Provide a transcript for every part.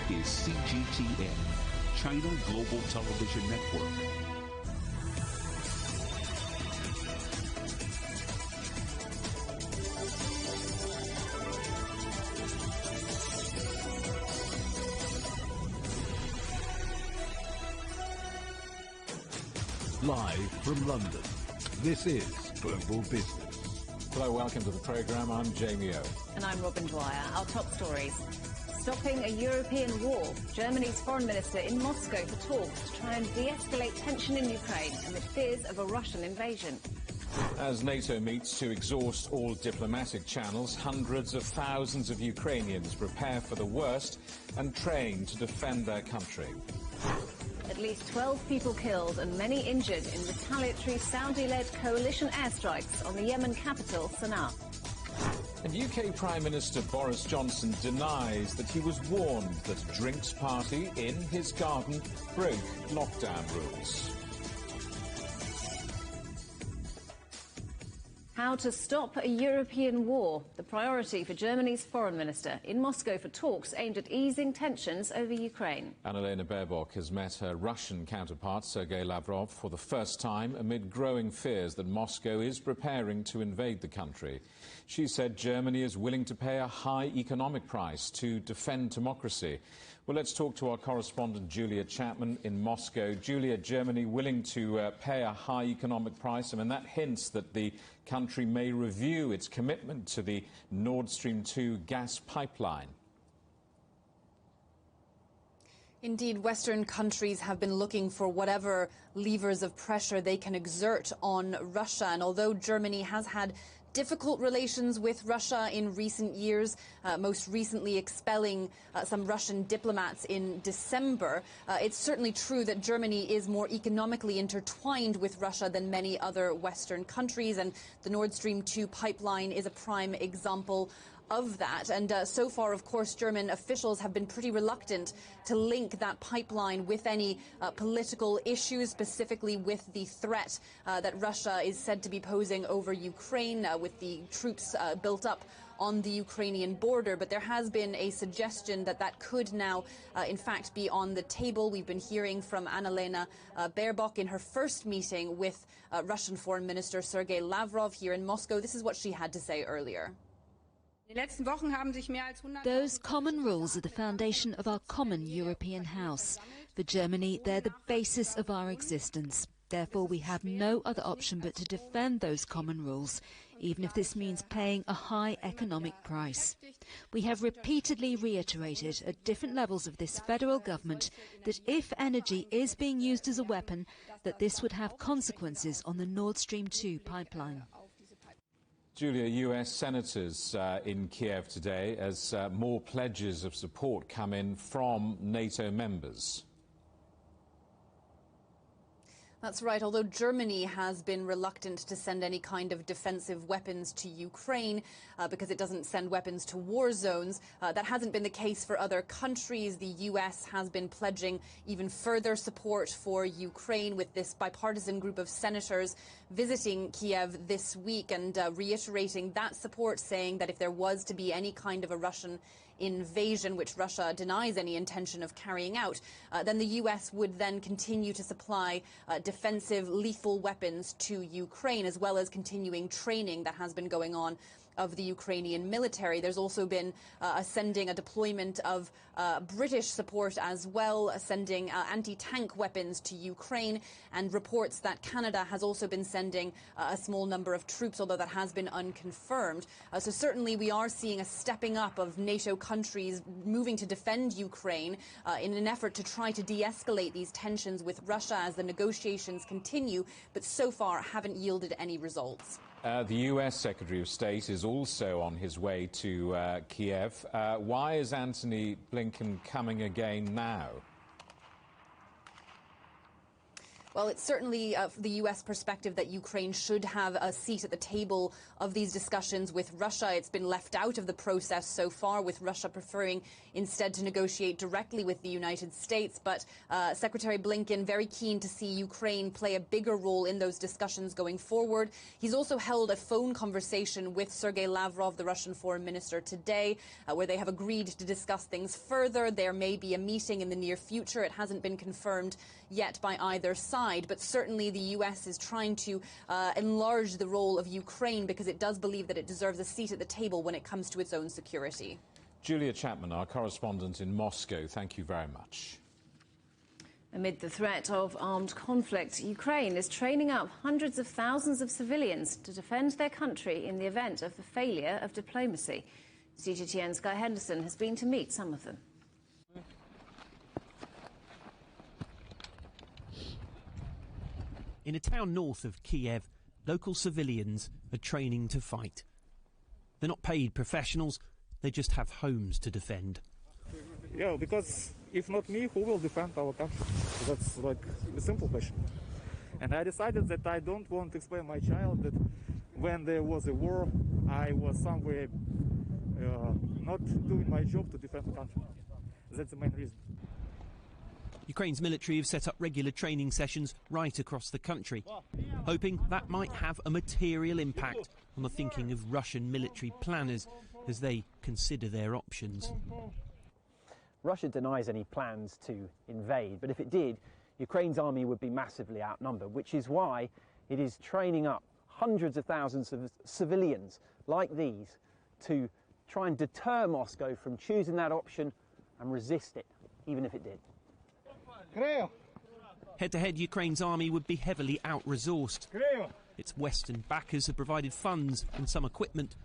is CGTN, China Global Television Network. Live from London, this is Global Business. Hello, welcome to the programme. I'm Jamie O. And I'm Robin Dwyer. Our top stories. Stopping a European war. Germany's foreign minister in Moscow for talks to try and de-escalate tension in Ukraine amid fears of a Russian invasion. As NATO meets to exhaust all diplomatic channels, hundreds of thousands of Ukrainians prepare for the worst and train to defend their country. At least 12 people killed and many injured in retaliatory Saudi-led coalition airstrikes on the Yemen capital, Sana'a. And UK Prime Minister Boris Johnson denies that he was warned that a drinks party in his garden broke lockdown rules. How to stop a European war, the priority for Germany's foreign minister in Moscow for talks aimed at easing tensions over Ukraine. Annalena Baerbock has met her Russian counterpart, Sergei Lavrov, for the first time amid growing fears that Moscow is preparing to invade the country. She said Germany is willing to pay a high economic price to defend democracy. Well, let's talk to our correspondent Julia Chapman in Moscow. Julia, Germany willing to pay a high economic price. I mean, that hints that the country may review its commitment to the Nord Stream 2 gas pipeline. Indeed, Western countries have been looking for whatever levers of pressure they can exert on Russia. And although Germany has had difficult relations with Russia in recent years, most recently expelling some Russian diplomats in December, it's certainly true that Germany is more economically intertwined with Russia than many other Western countries, and the Nord Stream 2 pipeline is a prime example of that. And so far, of course, German officials have been pretty reluctant to link that pipeline with any political issues, specifically with the threat that Russia is said to be posing over Ukraine with the troops built up on the Ukrainian border. But there has been a suggestion that that could now, in fact, be on the table. We've been hearing from Annalena Baerbock in her first meeting with Russian Foreign Minister Sergei Lavrov here in Moscow. This is what she had to say earlier. Those common rules are the foundation of our common European house. For Germany, they're the basis of our existence. Therefore, we have no other option but to defend those common rules, even if this means paying a high economic price. We have repeatedly reiterated at different levels of this federal government that if energy is being used as a weapon, that this would have consequences on the Nord Stream 2 pipeline. Julia, US senators in Kiev today as more pledges of support come in from NATO members. That's right. Although Germany has been reluctant to send any kind of defensive weapons to Ukraine because it doesn't send weapons to war zones, that hasn't been the case for other countries. The US has been pledging even further support for Ukraine with this bipartisan group of senators visiting Kiev this week and reiterating that support, saying that if there was to be any kind of a Russian invasion, which Russia denies any intention of carrying out, then the US would then continue to supply defensive lethal weapons to Ukraine, as well as continuing training that has been going on of the Ukrainian military. There's also been a deployment of British support as well, sending anti-tank weapons to Ukraine, and reports that Canada has also been sending a small number of troops, although that has been unconfirmed. So certainly we are seeing a stepping up of NATO countries moving to defend Ukraine in an effort to try to de-escalate these tensions with Russia as the negotiations continue, but so far haven't yielded any results. The US Secretary of State is also on his way to Kiev. Why is Antony Blinken coming again now? Well, it's certainly the U.S. perspective that Ukraine should have a seat at the table of these discussions with Russia. It's been left out of the process so far, with Russia preferring instead to negotiate directly with the United States. But Secretary Blinken very keen to see Ukraine play a bigger role in those discussions going forward. He's also held a phone conversation with Sergei Lavrov, the Russian foreign minister, today, where they have agreed to discuss things further. There may be a meeting in the near future. It hasn't been confirmed yet by either side, but certainly the U.S. is trying to enlarge the role of Ukraine because it does believe that it deserves a seat at the table when it comes to its own security. Julia Chapman, our correspondent in Moscow, thank you very much. Amid the threat of armed conflict, Ukraine is training up hundreds of thousands of civilians to defend their country in the event of the failure of diplomacy. CGTN's Guy Henderson has been to meet some of them. In a town north of Kiev, local civilians are training to fight. They're not paid professionals, they just have homes to defend. Yeah, because if not me, who will defend our country? That's like a simple question. And I decided that I don't want to explain my child that when there was a war, I was somewhere not doing my job to defend the country. That's the main reason. Ukraine's military have set up regular training sessions right across the country, hoping that might have a material impact on the thinking of Russian military planners as they consider their options. Russia denies any plans to invade, but if it did, Ukraine's army would be massively outnumbered, which is why it is training up hundreds of thousands of civilians like these to try and deter Moscow from choosing that option and resist it, even if it did. Head-to-head, Ukraine's army would be heavily out-resourced. Its Western backers have provided funds and some equipment.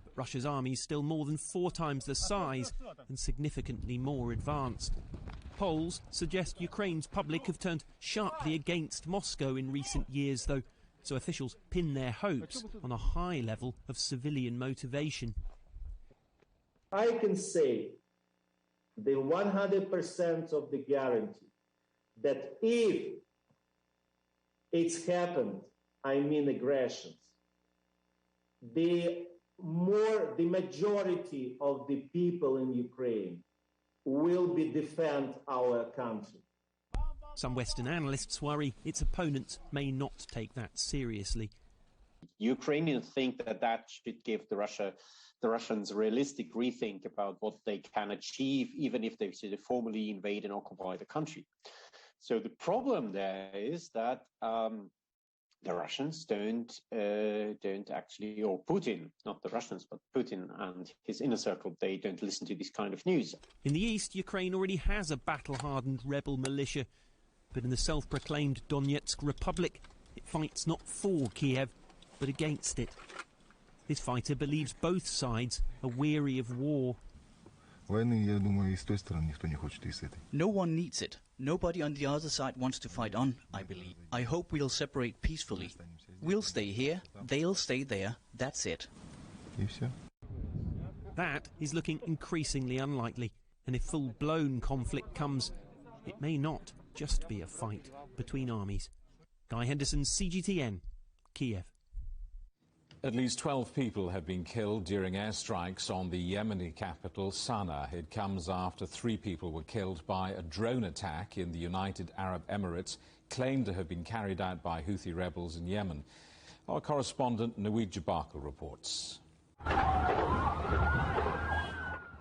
But Russia's army is still more than 4 times the size and significantly more advanced. Polls suggest Ukraine's public have turned sharply against Moscow in recent years, though, so officials pin their hopes on a high level of civilian motivation. I can say the 100% of the guarantee that if it's happened, I mean aggressions, the majority of the people in Ukraine will be defend our country. Some Western analysts worry its opponents may not take that seriously. Ukrainians think that should give the Russians a realistic rethink about what they can achieve, even if they should formally invade and occupy the country. So the problem there is that the Russians don't actually, or Putin, not the Russians, but Putin and his inner circle, they don't listen to this kind of news. In the east, Ukraine already has a battle-hardened rebel militia, but in the self-proclaimed Donetsk Republic, it fights not for Kiev, but against it. This fighter believes both sides are weary of war. No one needs it. Nobody on the other side wants to fight on, I believe. I hope we'll separate peacefully. We'll stay here, they'll stay there, that's it. That is looking increasingly unlikely, and if full-blown conflict comes, it may not just be a fight between armies. Guy Henderson, CGTN, Kiev. At least 12 people have been killed during airstrikes on the Yemeni capital, Sana'a. It comes after 3 people were killed by a drone attack in the United Arab Emirates, claimed to have been carried out by Houthi rebels in Yemen. Our correspondent, Naweed Jabaka, reports.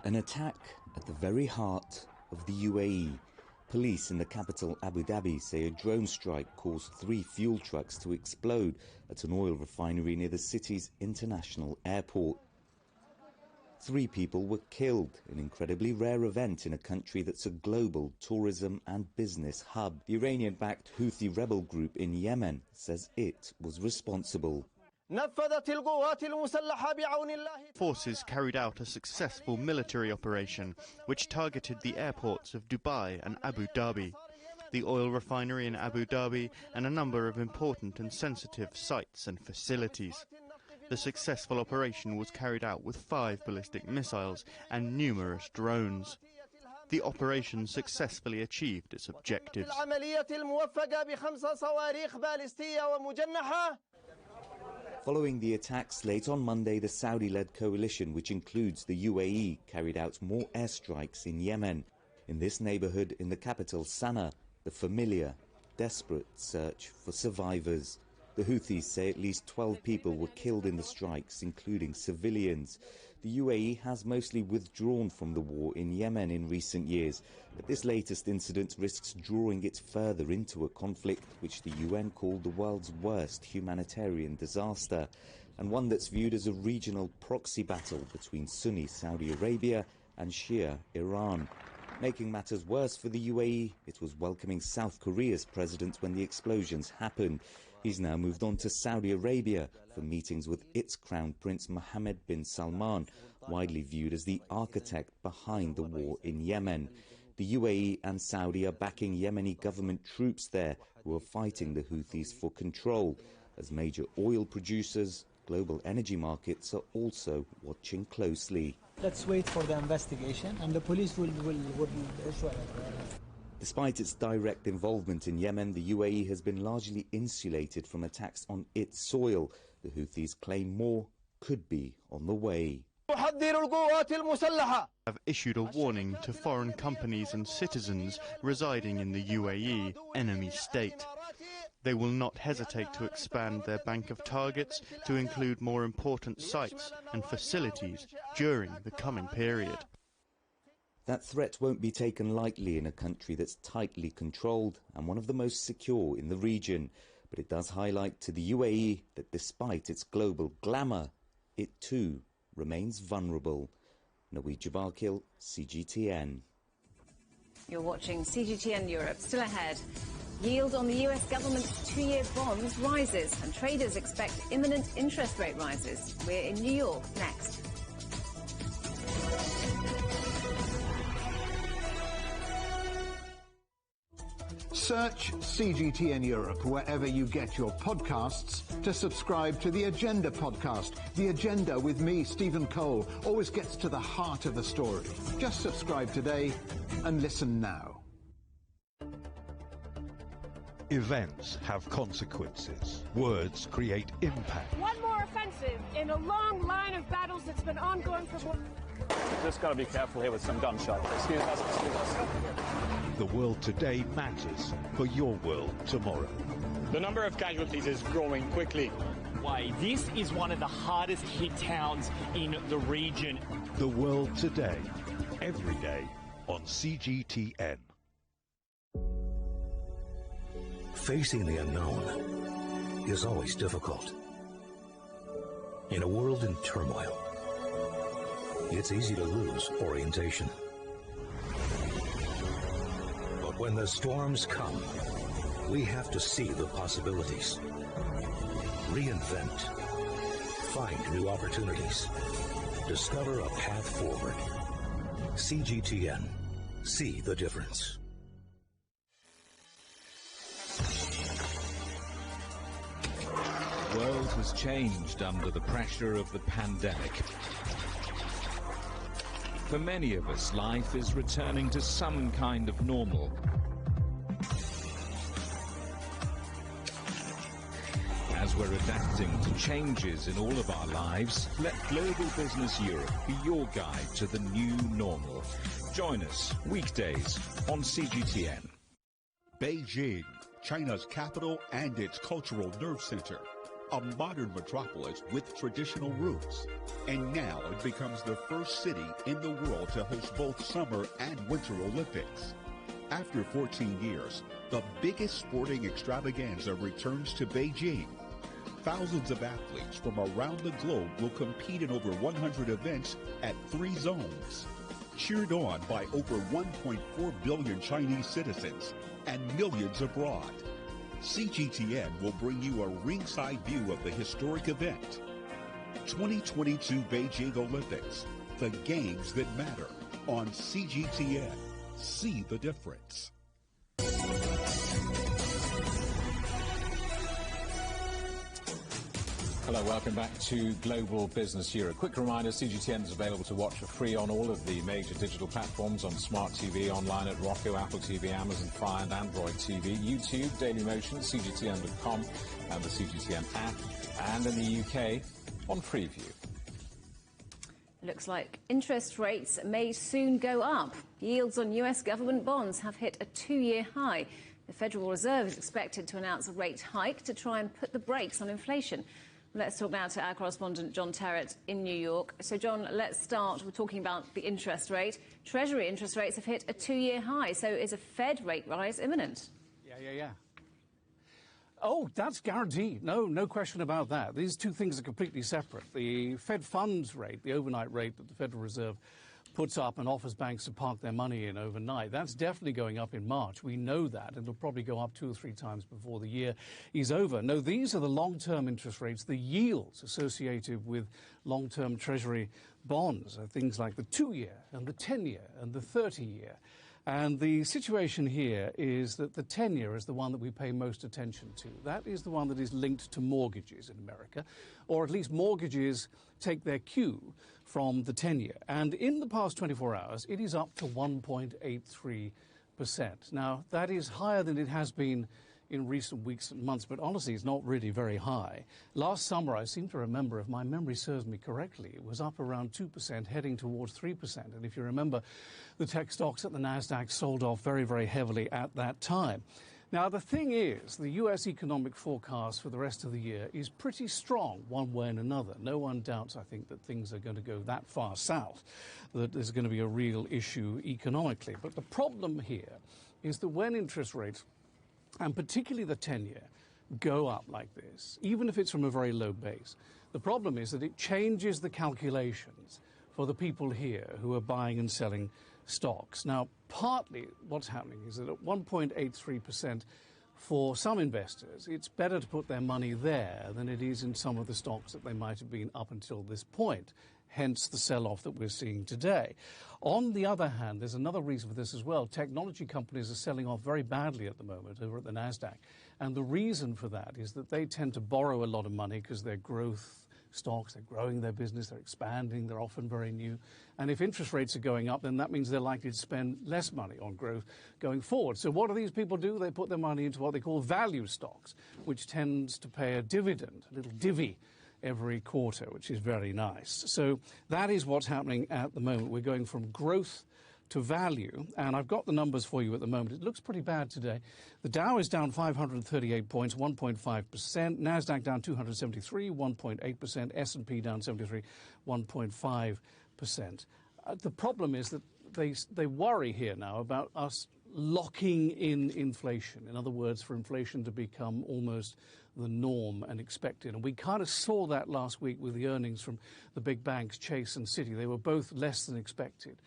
An attack at the very heart of the UAE. Police in the capital Abu Dhabi say a drone strike caused 3 fuel trucks to explode at an oil refinery near the city's international airport. 3 people were killed, an incredibly rare event in a country that's a global tourism and business hub. The Iranian-backed Houthi rebel group in Yemen says it was responsible. Forces carried out a successful military operation which targeted the airports of Dubai and Abu Dhabi, the oil refinery in Abu Dhabi, and a number of important and sensitive sites and facilities. The successful operation was carried out with 5 ballistic missiles and numerous drones. the operation successfully achieved its objectives. Following the attacks late on Monday, the Saudi-led coalition, which includes the UAE, carried out more airstrikes in Yemen. In this neighborhood in the capital, Sana'a, the familiar, desperate search for survivors. The Houthis say at least 12 people were killed in the strikes, including civilians. The UAE has mostly withdrawn from the war in Yemen in recent years, but this latest incident risks drawing it further into a conflict which the UN called the world's worst humanitarian disaster, and one that's viewed as a regional proxy battle between Sunni Saudi Arabia and Shia Iran. Making matters worse for the UAE, it was welcoming South Korea's president when the explosions happened. He's now moved on to Saudi Arabia for meetings with its Crown Prince Mohammed bin Salman, widely viewed as the architect behind the war in Yemen. The UAE and Saudi are backing Yemeni government troops there who are fighting the Houthis for control. As major oil producers, global energy markets are also watching closely. Let's wait for the investigation and the police will issue it. Despite its direct involvement in Yemen, the UAE has been largely insulated from attacks on its soil. The Houthis claim more could be on the way. Have issued a warning to foreign companies and citizens residing in the UAE, enemy state. They will not hesitate to expand their bank of targets to include more important sites and facilities during the coming period. That threat won't be taken lightly in a country that's tightly controlled and one of the most secure in the region. But it does highlight to the UAE that despite its global glamour, it too remains vulnerable. Naweed Jabarkil, CGTN. You're watching CGTN Europe. Still ahead. Yield on the US government's 2-year bonds rises and traders expect imminent interest rate rises. We're in New York next. Search CGTN Europe wherever you get your podcasts to subscribe to the Agenda podcast. The Agenda with me, Stephen Cole, always gets to the heart of the story. Just subscribe today and listen now. Events have consequences. Words create impact. One more offensive in a long line of battles that's been ongoing for more. Just got to be careful here with some gunshots. Excuse us. The world today matters for your world tomorrow. The number of casualties is growing quickly. Why, this is one of the hardest hit towns in the region. The world today, every day on CGTN. Facing the unknown is always difficult. In a world in turmoil, it's easy to lose orientation. But when the storms come, we have to see the possibilities, reinvent, find new opportunities, discover a path forward. CGTN. See the difference. The world has changed under the pressure of the pandemic. For many of us, life is returning to some kind of normal. As we're adapting to changes in all of our lives, let Global Business Europe be your guide to the new normal. Join us weekdays on CGTN. Beijing, China's capital and its cultural nerve center. A modern metropolis with traditional roots. And now it becomes the first city in the world to host both Summer and Winter Olympics. After 14 years, the biggest sporting extravaganza returns to Beijing. Thousands of athletes from around the globe will compete in over 100 events at 3 zones. Cheered on by over 1.4 billion Chinese citizens and millions abroad. CGTN will bring you a ringside view of the historic event. 2022 Beijing Olympics, the games that matter on CGTN. See the difference. Hello, welcome back to Global Business Europe. Quick reminder, CGTN is available to watch for free on all of the major digital platforms, on Smart TV, online at Roku, Apple TV, Amazon Fire and Android TV, YouTube, Dailymotion, CGTN.com and the CGTN app, and in the UK on Freeview. Looks like interest rates may soon go up. Yields on US government bonds have hit a 2-year high. The Federal Reserve is expected to announce a rate hike to try and put the brakes on inflation. Let's talk now to our correspondent John Terrett in New York. So, John, let's start. We're talking about the interest rate. Treasury interest rates have hit a 2-year high. So is a Fed rate rise imminent? Yeah. Oh, that's guaranteed. No question about that. These two things are completely separate. The Fed funds rate, the overnight rate that the Federal Reserve puts up and offers banks to park their money in overnight, that's definitely going up in March. We know that. It'll probably go up 2 or 3 times before the year is over. No, these are the long-term interest rates, the yields associated with long-term Treasury bonds, things like the 2-year and the 10-year and the 30-year. And the situation here is that the 10-year is the one that we pay most attention to. That is the one that is linked to mortgages in America, or at least mortgages take their cue from the 10-year. And in the past 24 hours, it is up to 1.83%. Now, that is higher than it has been in recent weeks and months, but honestly, it's not really very high. Last summer, I seem to remember, if my memory serves me correctly, it was up around 2%, heading towards 3%. And if you remember, the tech stocks at the NASDAQ sold off very, very heavily at that time. Now, the thing is, the U.S. economic forecast for the rest of the year is pretty strong one way and another. No one doubts, I think, that things are going to go that far south, that there's going to be a real issue economically. But the problem here is that when interest rates, and particularly the 10-year, go up like this, even if it's from a very low base, the problem is that it changes the calculations for the people here who are buying and selling stocks. Now, partly what's happening is that at 1.83% for some investors, it's better to put their money there than it is in some of the stocks that they might have been up until this point, hence the sell-off that we're seeing today. On the other hand, there's another reason for this as well. Technology companies are selling off very badly at the moment over at the NASDAQ. And the reason for that is that they tend to borrow a lot of money because they're growth stocks, they're growing their business, they're expanding, they're often very new. And if interest rates are going up, then that means they're likely to spend less money on growth going forward. So what do these people do? They put their money into what they call value stocks, which tends to pay a dividend, a little divvy, every quarter, which is very nice. So that is what's happening at the moment. We're going from growth to value, and I've got the numbers for you at the moment. It looks pretty bad today. The Dow is down 538 points, 1.5%. NASDAQ down 273, 1.8%. S&P down 73, 1.5%. The problem is that they worry here now about us locking in inflation. In other words, for inflation to become almost the norm and expected. And we kind of saw that last week with the earnings from the big banks, Chase and Citi. They were both less than expected.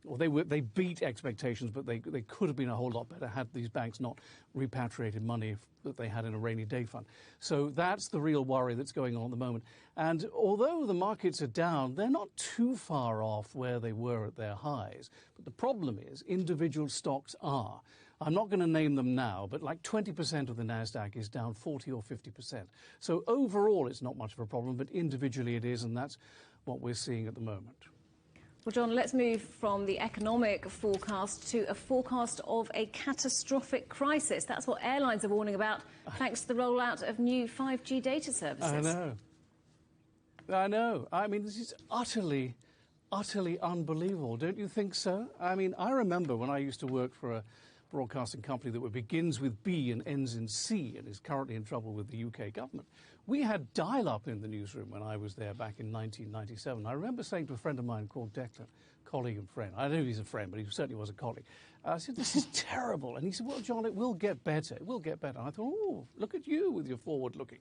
Or they beat expectations, but they could have been a whole lot better had these banks not repatriated money that they had in a rainy day fund. So that's the real worry that's going on at the moment. And although the markets are down, they're not too far off where they were at their highs. But the problem is individual stocks are. I'm not going to name them now, but like 20% of the NASDAQ is down 40 or 50%. So overall, it's not much of a problem, but individually it is, and that's what we're seeing at the moment. Well, John, let's move from the economic forecast to a forecast of a catastrophic crisis. That's what airlines are warning about, thanks to the rollout of new 5G data services. I know. I mean, this is utterly unbelievable. Don't you think so? I mean, I remember when I used to work for a broadcasting company that begins with B and ends in C and is currently in trouble with the UK government. We had dial-up in the newsroom when I was there back in 1997. I remember saying to a friend of mine called Declan, colleague and friend, I don't know if he's a friend, but he certainly was a colleague. I said, this is terrible. And he said, well, John, it will get better. It will get better. And I thought, oh, look at you with your forward-looking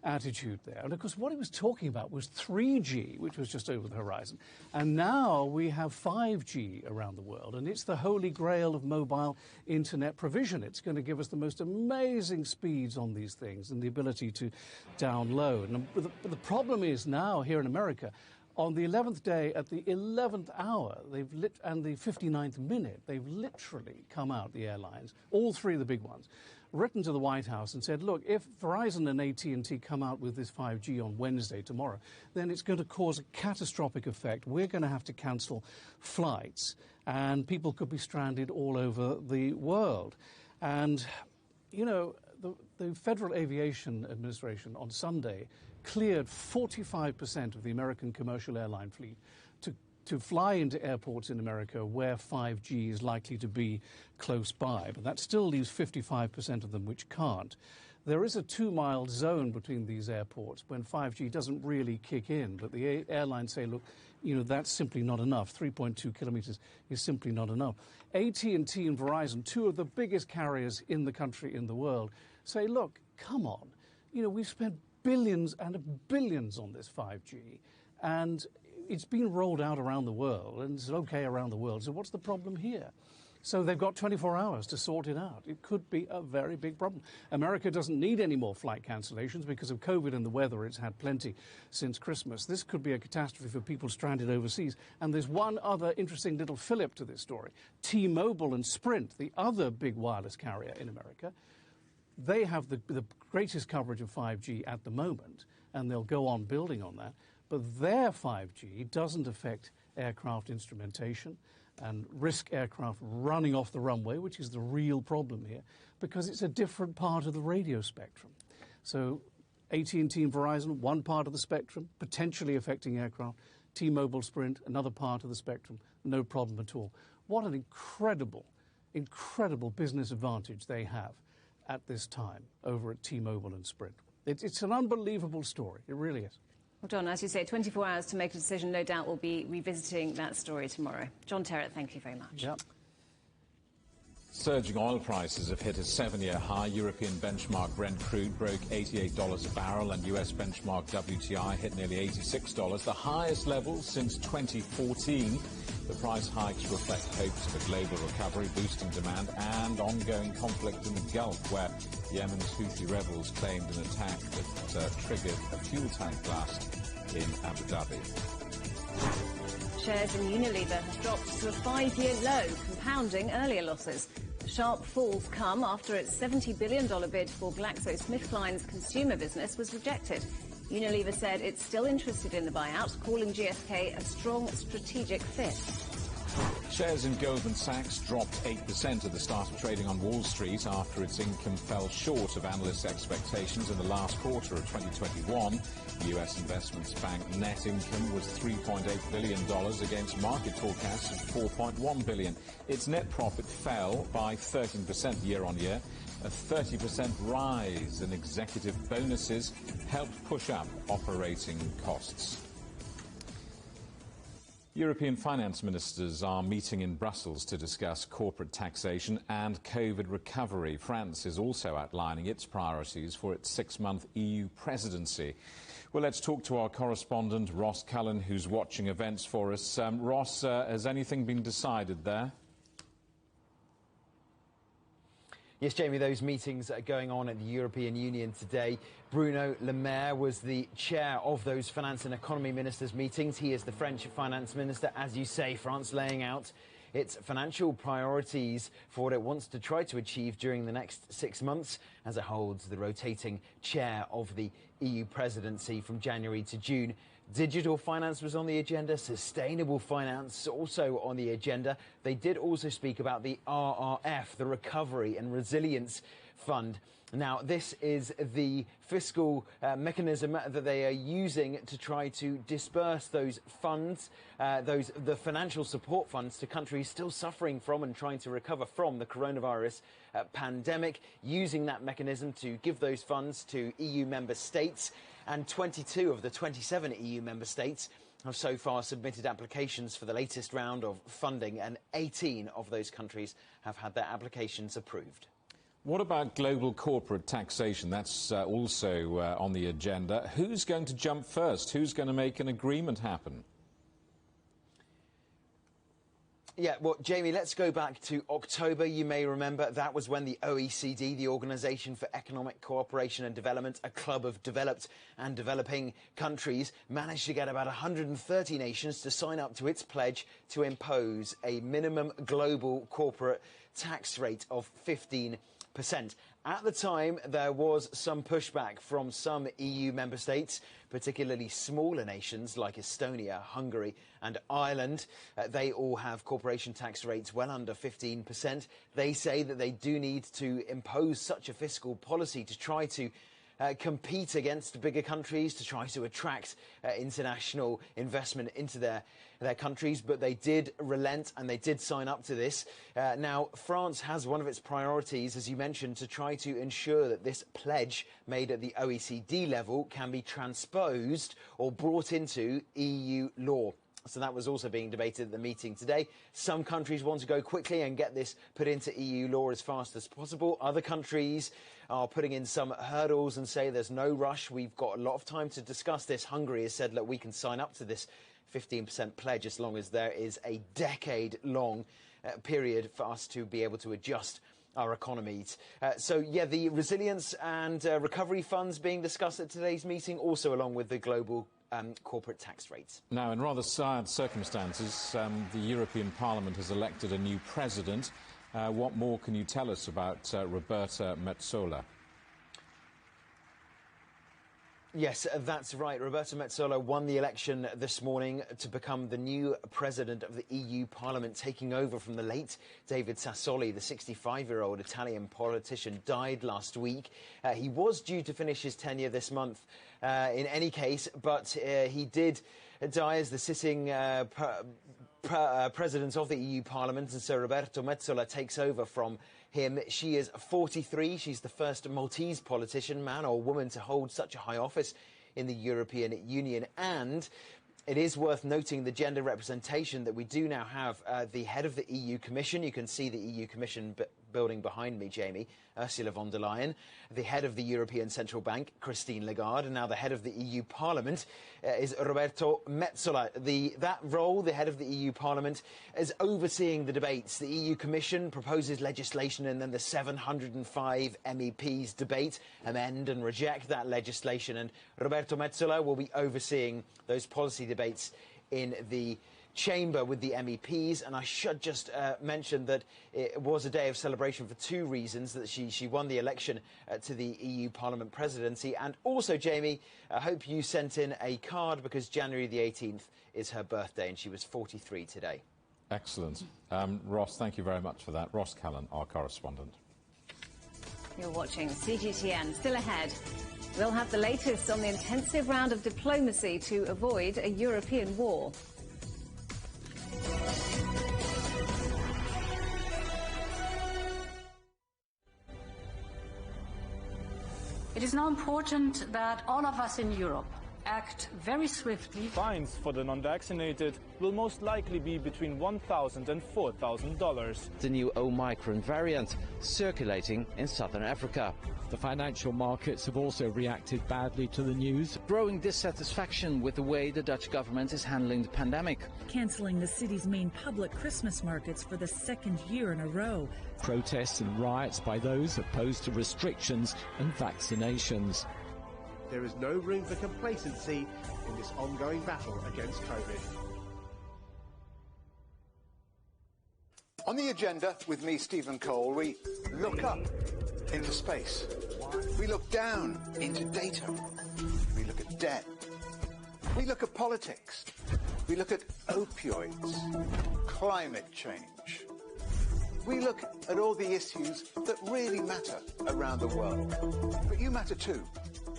attitude there. And, of course, what he was talking about was 3G, which was just over the horizon. And now we have 5G around the world, and it's the holy grail of mobile internet provision. It's going to give us the most amazing speeds on these things and the ability to download. And the problem is now here in America, On the 11th day, at the 11th hour, and the 59th minute, they've literally come out, the airlines, all three of the big ones, written to the White House and said, look, if Verizon and AT&T come out with this 5G on Wednesday, tomorrow, then it's going to cause a catastrophic effect. We're going to have to cancel flights, and people could be stranded all over the world. And, you know, the Federal Aviation Administration on Sunday cleared 45% of the American commercial airline fleet to fly into airports in America where 5G is likely to be close by. But that still leaves 55% of them which can't. There is a 2-mile zone between these airports when 5G doesn't really kick in, but the airlines say, look, you know, that's simply not enough. 3.2 kilometers is simply not enough. AT&T and Verizon, two of the biggest carriers in the country, in the world, say, look, come on. You know, we've spent billions and billions on this 5G, and it's been rolled out around the world, and it's okay around the world, so what's the problem here? So they've got 24 hours to sort it out. It could be a very big problem. America doesn't need any more flight cancellations because of COVID and the weather. It's had plenty since Christmas. This could be a catastrophe for people stranded overseas. And there's one other interesting little fillip to this story. T-Mobile and Sprint, the other big wireless carrier in America, they have the greatest coverage of 5G at the moment, and they'll go on building on that. But their 5G doesn't affect aircraft instrumentation and risk aircraft running off the runway, which is the real problem here, because it's a different part of the radio spectrum. So AT&T and Verizon, one part of the spectrum, potentially affecting aircraft. T-Mobile, Sprint, another part of the spectrum, no problem at all. What an incredible, incredible business advantage they have at this time over at T-Mobile and Sprint. It's an unbelievable story. It really is. Well, John, as you say, 24 hours to make a decision. No doubt we'll be revisiting that story tomorrow. John Terrett, thank you very much. Yep. Surging oil prices have hit a 7-year high. European benchmark Brent crude broke $88 a barrel, and US benchmark WTI hit nearly $86, the highest level since 2014. The price hikes reflect hopes of a global recovery, boosting demand, and ongoing conflict in the Gulf, where Yemen's Houthi rebels claimed an attack that triggered a fuel tank blast in Abu Dhabi. Shares in Unilever have dropped to a 5-year low, compounding earlier losses. The sharp falls come after its $70 billion bid for GlaxoSmithKline's consumer business was rejected. Unilever said it's still interested in the buyout, calling GSK a strong strategic fit. Shares in Goldman Sachs dropped 8% at the start of trading on Wall Street after its income fell short of analysts' expectations in the last quarter of 2021. The US Investments Bank net income was $3.8 billion against market forecasts of $4.1 billion. Its net profit fell by 13% year-on-year. A 30% rise in executive bonuses helped push up operating costs. European finance ministers are meeting in Brussels to discuss corporate taxation and COVID recovery. France is also outlining its priorities for its 6-month EU presidency. Well, let's talk to our correspondent, Ross Cullen, who's watching events for us. Ross, has anything been decided there? Yes, Jamie, those meetings are going on at the European Union today. Bruno Le Maire was the chair of those finance and economy ministers' meetings. He is the French finance minister. As you say, France laying out its financial priorities for what it wants to try to achieve during the next 6 months as it holds the rotating chair of the EU presidency from January to June. Digital finance was on the agenda, sustainable finance also on the agenda. They did also speak about the RRF, the Recovery and Resilience Fund. Now, this is the fiscal mechanism that they are using to try to disperse those funds, the financial support funds to countries still suffering from and trying to recover from the coronavirus pandemic, using that mechanism to give those funds to EU member states. And 22 of the 27 EU member states have so far submitted applications for the latest round of funding, and 18 of those countries have had their applications approved. What about global corporate taxation? That's also on the agenda. Who's going to jump first? Who's going to make an agreement happen? Yeah, well, Jamie, let's go back to October. You may remember that was when the OECD, the Organisation for Economic Cooperation and Development, a club of developed and developing countries, managed to get about 130 nations to sign up to its pledge to impose a minimum global corporate tax rate of 15%. At the time, there was some pushback from some EU member states, particularly smaller nations like Estonia, Hungary and Ireland. They all have corporation tax rates well under 15%. They say that they do need to impose such a fiscal policy to try to compete against bigger countries, to try to attract international investment into their countries, but they did relent and they did sign up to this. Now, France has one of its priorities, as you mentioned, to try to ensure that this pledge made at the OECD level can be transposed or brought into EU law. So that was also being debated at the meeting today. Some countries want to go quickly and get this put into EU law as fast as possible. Other countries are putting in some hurdles and say there's no rush. We've got a lot of time to discuss this. Hungary has said, look, we can sign up to this 15% pledge as long as there is a decade-long period for us to be able to adjust our economies. So, yeah, the resilience and recovery funds being discussed at today's meeting, also along with the global corporate tax rates. Now, in rather sad circumstances, the European Parliament has elected a new president. What more can you tell us about Roberta Metsola? Yes, that's right. Roberta Metsola won the election this morning to become the new president of the EU Parliament, taking over from the late David Sassoli. The 65-year-old Italian politician died last week. He was due to finish his tenure this month in any case, but he did die as the sitting president of the EU Parliament, and so Roberta Metsola takes over from him. She is 43. She's the first Maltese politician, man or woman, to hold such a high office in the European Union. And it is worth noting the gender representation that we do now have. The head of the EU Commission, you can see the EU Commission building behind me, Jamie, Ursula von der Leyen, the head of the European Central Bank, Christine Lagarde, and now the head of the EU Parliament is Roberta Metsola. That role, the head of the EU Parliament, is overseeing the debates. The EU Commission proposes legislation, and then the 705 MEPs debate, amend and reject that legislation, and Roberta Metsola will be overseeing those policy debates in the chamber with the MEPs. And I should just mention that it was a day of celebration for two reasons: that she won the election to the EU Parliament presidency, and also, Jamie, I hope you sent in a card, because January the 18th is her birthday and she was 43 today. Excellent. Ross, thank you very much for that. Ross Callan, our correspondent. You're watching CGTN. Still ahead, we'll have the latest on the intensive round of diplomacy to avoid a European war. It is now important that all of us in Europe act very swiftly. Fines for the non-vaccinated will most likely be between $1,000 and $4,000. The new Omicron variant circulating in southern Africa. The financial markets have also reacted badly to the news. Growing dissatisfaction with the way the Dutch government is handling the pandemic. Cancelling the city's main public Christmas markets for the second year in a row. Protests and riots by those opposed to restrictions and vaccinations. There is no room for complacency in this ongoing battle against COVID. On the agenda with me, Stephen Cole, we look up into space. We look down into data. We look at debt. We look at politics. We look at opioids, climate change. We look at all the issues that really matter around the world. But you matter too.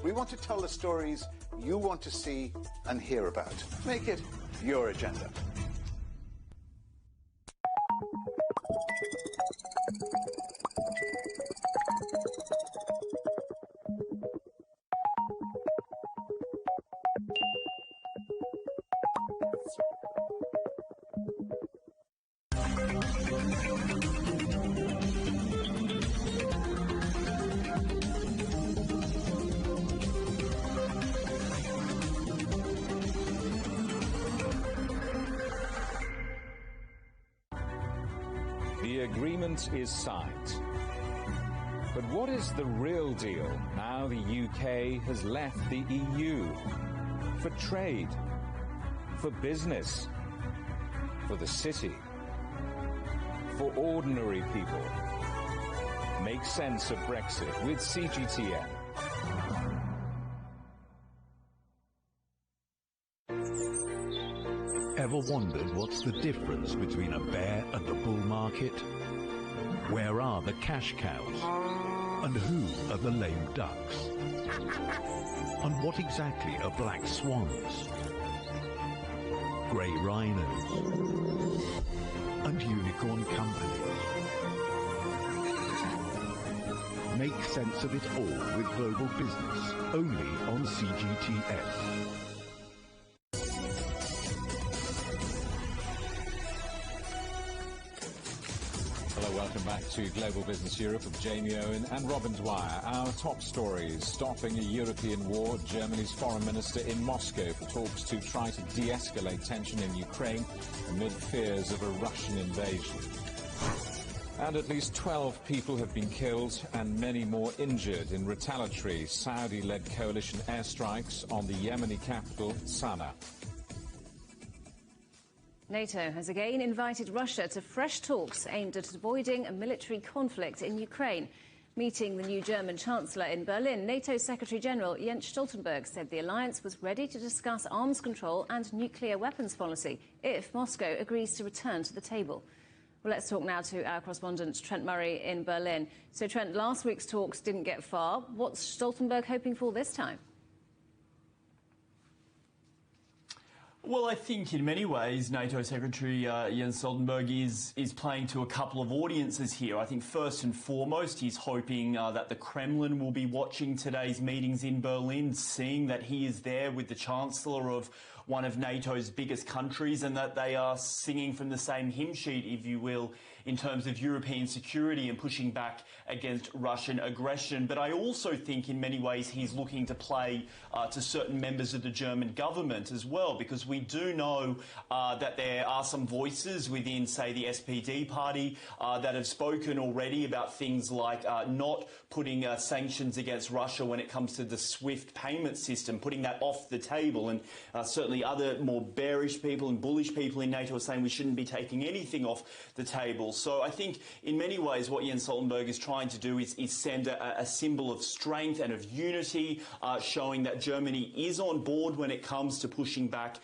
We want to tell the stories you want to see and hear about. Make it your agenda. agreement is signed. But what is the real deal now the UK has left the EU? For trade, for business, for the city, for ordinary people. Make sense of Brexit with CGTN. Ever wondered what's the difference between a bear and a bull market? Where are the cash cows? And who are the lame ducks? And what exactly are black swans? Grey rhinos? And unicorn companies? Make sense of it all with global business, only on CGTN. Welcome back to Global Business Europe with Jamie Owen and Robin Dwyer. Our top stories: stopping a European war, Germany's foreign minister in Moscow for talks to try to de-escalate tension in Ukraine amid fears of a Russian invasion. And at least 12 people have been killed and many more injured in retaliatory Saudi-led coalition airstrikes on the Yemeni capital, Sana'a. NATO has again invited Russia to fresh talks aimed at avoiding a military conflict in Ukraine. Meeting the new German Chancellor in Berlin, NATO Secretary-General Jens Stoltenberg said the alliance was ready to discuss arms control and nuclear weapons policy if Moscow agrees to return to the table. Well, let's talk now to our correspondent Trent Murray in Berlin. So, Trent, last week's talks didn't get far. What's Stoltenberg hoping for this time? Well, I think in many ways NATO Secretary Jens Stoltenberg is playing to a couple of audiences here. I think first and foremost he's hoping that the Kremlin will be watching today's meetings in Berlin, seeing that he is there with the Chancellor of one of NATO's biggest countries and that they are singing from the same hymn sheet, if you will, in terms of European security and pushing back against Russian aggression. But I also think in many ways he's looking to play to certain members of the German government as well, because we do know that there are some voices within, say, the SPD party that have spoken already about things like not putting sanctions against Russia when it comes to the SWIFT payment system, putting that off the table. And certainly other more bearish people and bullish people in NATO are saying we shouldn't be taking anything off the table. So I think in many ways what Jens Stoltenberg is trying to do is send a symbol of strength and of unity, showing that Germany is on board when it comes to pushing back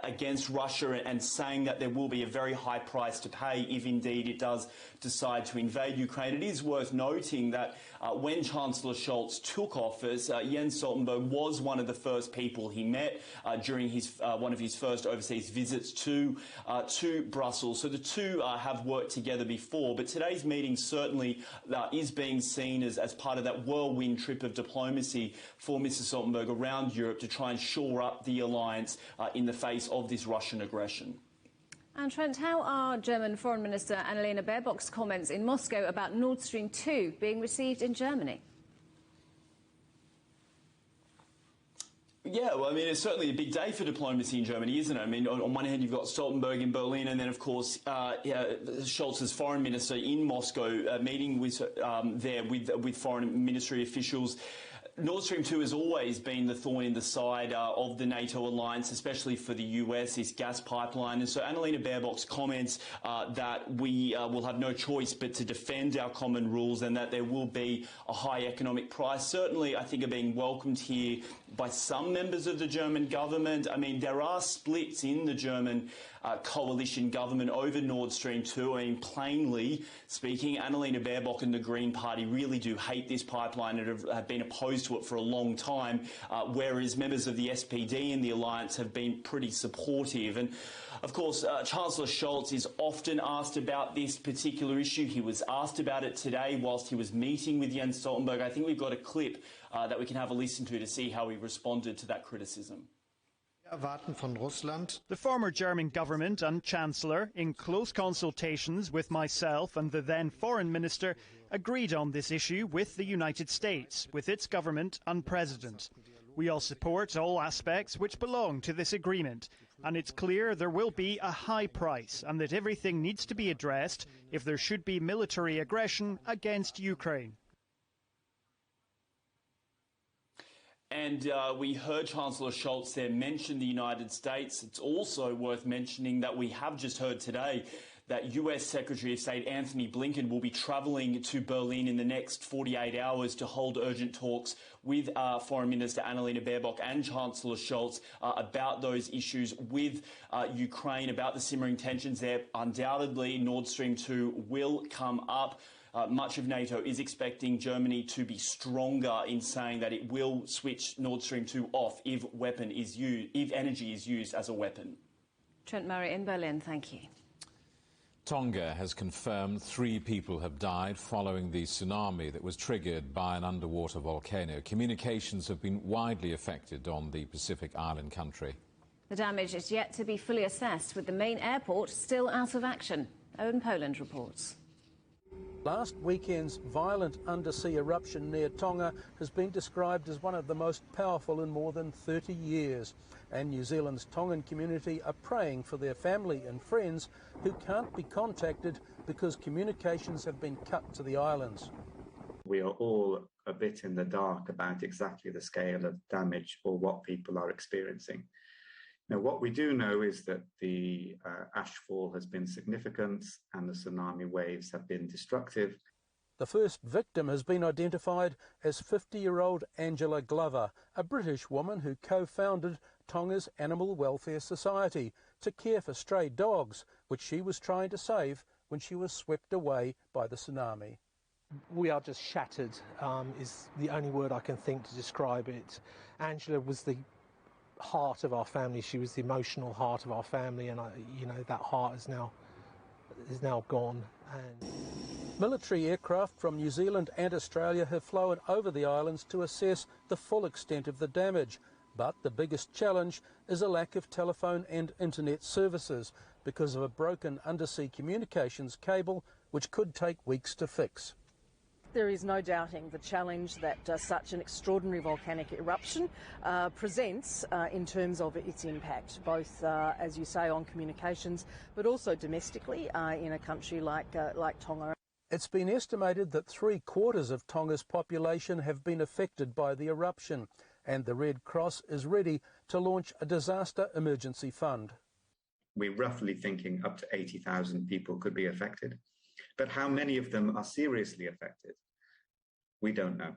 against Russia and saying that there will be a very high price to pay if indeed it does decide to invade Ukraine. It is worth noting that when Chancellor Scholz took office, Jens Stoltenberg was one of the first people he met during his one of his first overseas visits to Brussels. So the two have worked together before, but today's meeting certainly is being seen as part of that whirlwind trip of diplomacy for Mr. Stoltenberg around Europe to try and shore up the alliance in the face of this Russian aggression. And Trent, how are German Foreign Minister Annalena Baerbock's comments in Moscow about Nord Stream 2 being received in Germany? Yeah, well, I mean, it's certainly a big day for diplomacy in Germany, isn't it? I mean, on one hand, you've got Stoltenberg in Berlin, and then, of course, Scholz's foreign minister in Moscow meeting with there with foreign ministry officials. Nord Stream 2 has always been the thorn in the side of the NATO alliance, especially for the US, this gas pipeline. And so Annalena Baerbock's comments that we will have no choice but to defend our common rules and that there will be a high economic price, certainly I think are being welcomed here by some members of the German government. I mean, there are splits in the German coalition government over Nord Stream 2. I mean, plainly speaking, Annalena Baerbock and the Green Party really do hate this pipeline and have been opposed to it for a long time, whereas members of the SPD and the alliance have been pretty supportive. And of course, Chancellor Scholz is often asked about this particular issue. He was asked about it today whilst he was meeting with Jens Stoltenberg. I think we've got a clip that we can have a listen to see how he responded to that criticism. The former German government and Chancellor, in close consultations with myself and the then Foreign Minister, agreed on this issue with the United States, with its government and President. We all support all aspects which belong to this agreement, and it's clear there will be a high price and that everything needs to be addressed if there should be military aggression against Ukraine. And we heard Chancellor Scholz there mention the United States. It's also worth mentioning that we have just heard today that US Secretary of State Anthony Blinken will be travelling to Berlin in the next 48 hours to hold urgent talks with Foreign Minister Annalena Baerbock and Chancellor Scholz about those issues with Ukraine, about the simmering tensions there. Undoubtedly, Nord Stream 2 will come up. Much of NATO is expecting Germany to be stronger in saying that it will switch Nord Stream 2 off if energy is used as a weapon. Trent Murray in Berlin, thank you. Tonga has confirmed 3 people have died following the tsunami that was triggered by an underwater volcano. Communications have been widely affected on the Pacific island country. The damage is yet to be fully assessed, with the main airport still out of action. Owen Poland reports. Last weekend's violent undersea eruption near Tonga has been described as one of the most powerful in more than 30 years. And New Zealand's Tongan community are praying for their family and friends who can't be contacted because communications have been cut to the islands. We are all a bit in the dark about exactly the scale of damage or what people are experiencing. Now, what we do know is that the ashfall has been significant and the tsunami waves have been destructive. The first victim has been identified as 50-year-old Angela Glover, a British woman who co-founded Tonga's Animal Welfare Society to care for stray dogs, which she was trying to save when she was swept away by the tsunami. We are just shattered, is the only word I can think to describe it. Angela was the heart of our family. She was the emotional heart of our family, and that heart is now gone. And military aircraft from New Zealand and Australia have flown over the islands to assess the full extent of the damage, but the biggest challenge is a lack of telephone and internet services because of a broken undersea communications cable which could take weeks to fix. There is no doubting the challenge that such an extraordinary volcanic eruption presents in terms of its impact, both, as you say, on communications, but also domestically in a country like Tonga. It's been estimated that 3/4 of Tonga's population have been affected by the eruption, and the Red Cross is ready to launch a disaster emergency fund. We're roughly thinking up to 80,000 people could be affected. But how many of them are seriously affected? We don't know.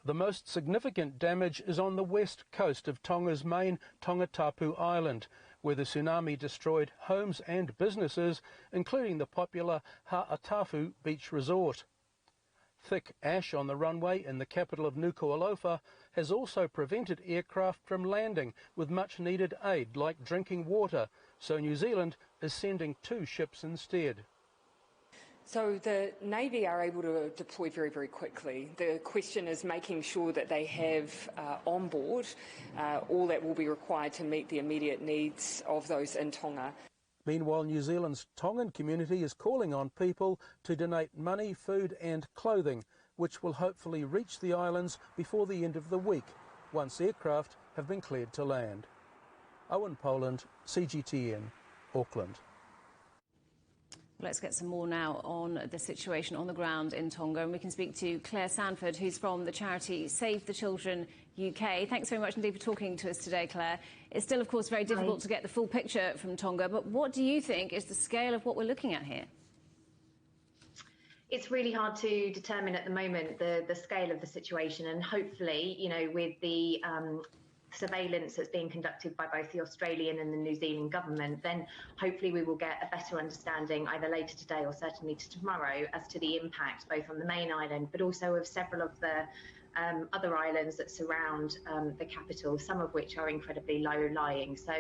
The most significant damage is on the west coast of Tonga's main Tongatapu Island, where the tsunami destroyed homes and businesses, including the popular Ha'atafu Beach Resort. Thick ash on the runway in the capital of Nuku'alofa has also prevented aircraft from landing with much needed aid like drinking water, so New Zealand is sending 2 ships instead. So the Navy are able to deploy very, very quickly. The question is making sure that they have on board all that will be required to meet the immediate needs of those in Tonga. Meanwhile, New Zealand's Tongan community is calling on people to donate money, food and clothing, which will hopefully reach the islands before the end of the week, once aircraft have been cleared to land. Owen Poland, CGTN, Auckland. Let's get some more now on the situation on the ground in Tonga, and we can speak to Claire Sanford, who's from the charity Save the Children UK. Thanks very much indeed for talking to us today, Claire. It's still, of course, very difficult to get the full picture from Tonga, but what do you think is the scale of what we're looking at here? It's really hard to determine at the moment the scale of the situation, and hopefully, with the surveillance that's being conducted by both the Australian and the New Zealand government, then hopefully we will get a better understanding either later today or certainly tomorrow as to the impact both on the main island but also of several of the other islands that surround the capital, some of which are incredibly low-lying. So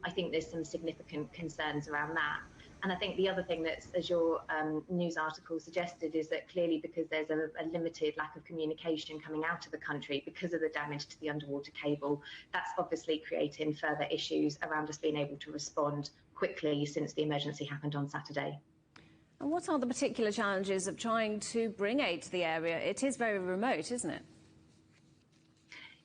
I think there's some significant concerns around that. And I think the other thing that's, as your news article suggested, is that clearly because there's a limited lack of communication coming out of the country because of the damage to the underwater cable, that's obviously creating further issues around us being able to respond quickly since the emergency happened on Saturday. And what are the particular challenges of trying to bring aid to the area? It is very remote, isn't it?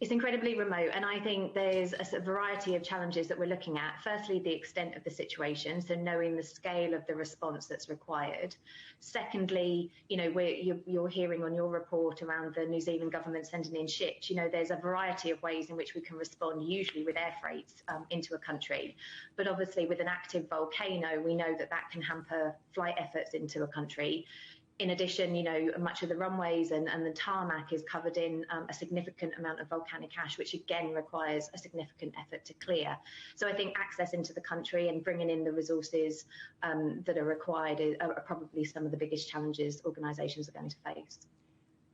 It's incredibly remote, and I think there's a variety of challenges that we're looking at. Firstly, the extent of the situation, so knowing the scale of the response that's required. Secondly, you know, you're hearing on your report around the New Zealand government sending in ships. You know, there's a variety of ways in which we can respond, usually with air freights into a country. But obviously, with an active volcano, we know that that can hamper flight efforts into a country. In addition, you know, much of the runways and the tarmac is covered in a significant amount of volcanic ash, which again requires a significant effort to clear. So I think access into the country and bringing in the resources that are required are probably some of the biggest challenges organisations are going to face.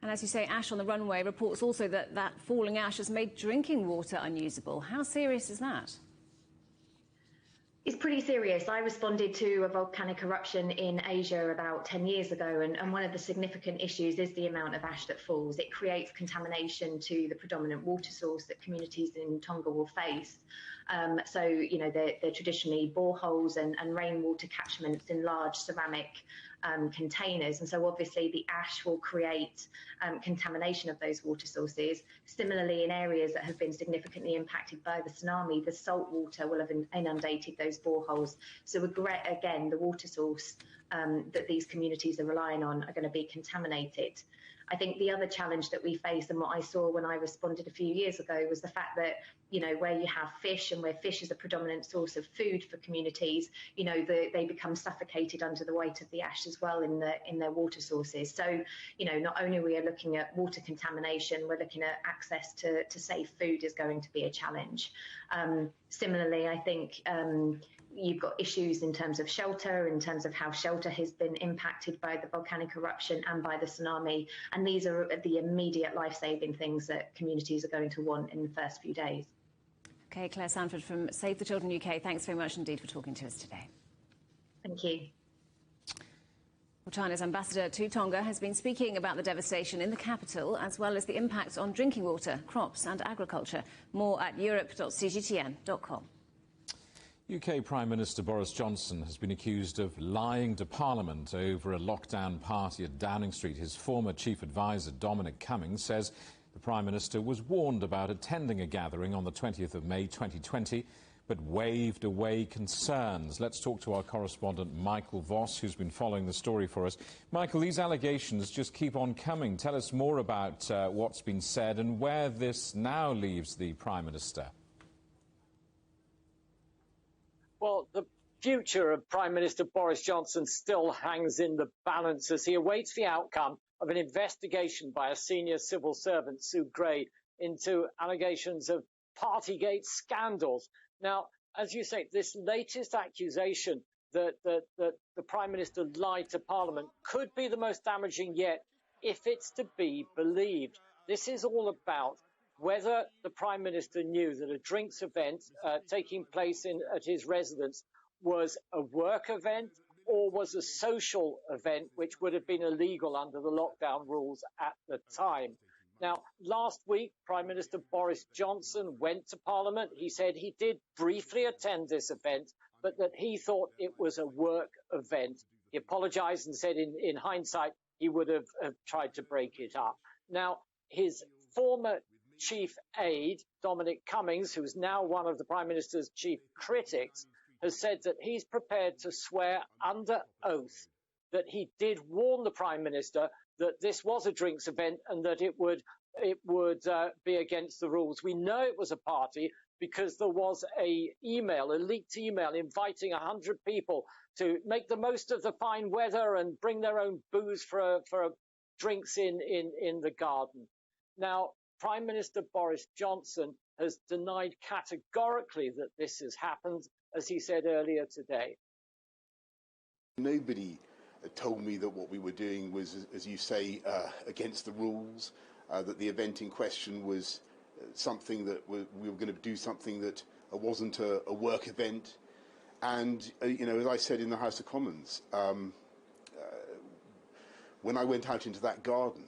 And as you say, ash on the runway, reports also that falling ash has made drinking water unusable. How serious is that? It's pretty serious. I responded to a volcanic eruption in Asia about 10 years ago, and one of the significant issues is the amount of ash that falls. It creates contamination to the predominant water source that communities in Tonga will face. So, you know, they're traditionally boreholes and rainwater catchments in large ceramic containers, and so obviously the ash will create contamination of those water sources. Similarly, in areas that have been significantly impacted by the tsunami, the salt water will have inundated those boreholes. So again, the water source that these communities are relying on are going to be contaminated. I think the other challenge that we face, and what I saw when I responded a few years ago, was the fact that, you know, where you have fish and where fish is a predominant source of food for communities, you know, they become suffocated under the weight of the ash as well in their water sources. So, you know, not only are we looking at water contamination, we're looking at access to safe food is going to be a challenge. Similarly, I think you've got issues in terms of shelter, in terms of how shelter has been impacted by the volcanic eruption and by the tsunami. And these are the immediate life-saving things that communities are going to want in the first few days. OK, Claire Sanford from Save the Children UK, thanks very much indeed for talking to us today. Thank you. Well, China's ambassador to Tonga has been speaking about the devastation in the capital, as well as the impacts on drinking water, crops and agriculture. More at europe.cgtn.com. UK Prime Minister Boris Johnson has been accused of lying to Parliament over a lockdown party at Downing Street. His former chief advisor, Dominic Cummings, says the Prime Minister was warned about attending a gathering on the 20th of May 2020, but waved away concerns. Let's talk to our correspondent, Michael Voss, who's been following the story for us. Michael, these allegations just keep on coming. Tell us more about what's been said and where this now leaves the Prime Minister. Well, the future of Prime Minister Boris Johnson still hangs in the balance as he awaits the outcome of an investigation by a senior civil servant, Sue Gray, into allegations of Partygate scandals. Now, as you say, this latest accusation that the Prime Minister lied to Parliament could be the most damaging yet if it's to be believed. This is all about whether the Prime Minister knew that a drinks event taking place at his residence was a work event or was a social event, which would have been illegal under the lockdown rules at the time. Now, last week, Prime Minister Boris Johnson went to Parliament. He said he did briefly attend this event, but that he thought it was a work event. He apologised and said in hindsight he would have tried to break it up. Now, his former chief aide, Dominic Cummings, who's now one of the Prime Minister's chief critics, has said that he's prepared to swear under oath that he did warn the Prime Minister that this was a drinks event and that it would be against the rules. We know it was a party because there was a leaked email inviting 100 people to make the most of the fine weather and bring their own booze for drinks in the garden. Now, Prime Minister Boris Johnson has denied categorically that this has happened, as he said earlier today. Nobody told me that what we were doing was, as you say, against the rules, that the event in question was something that we were going to do something that wasn't a work event. And, you know, as I said in the House of Commons, when I went out into that garden,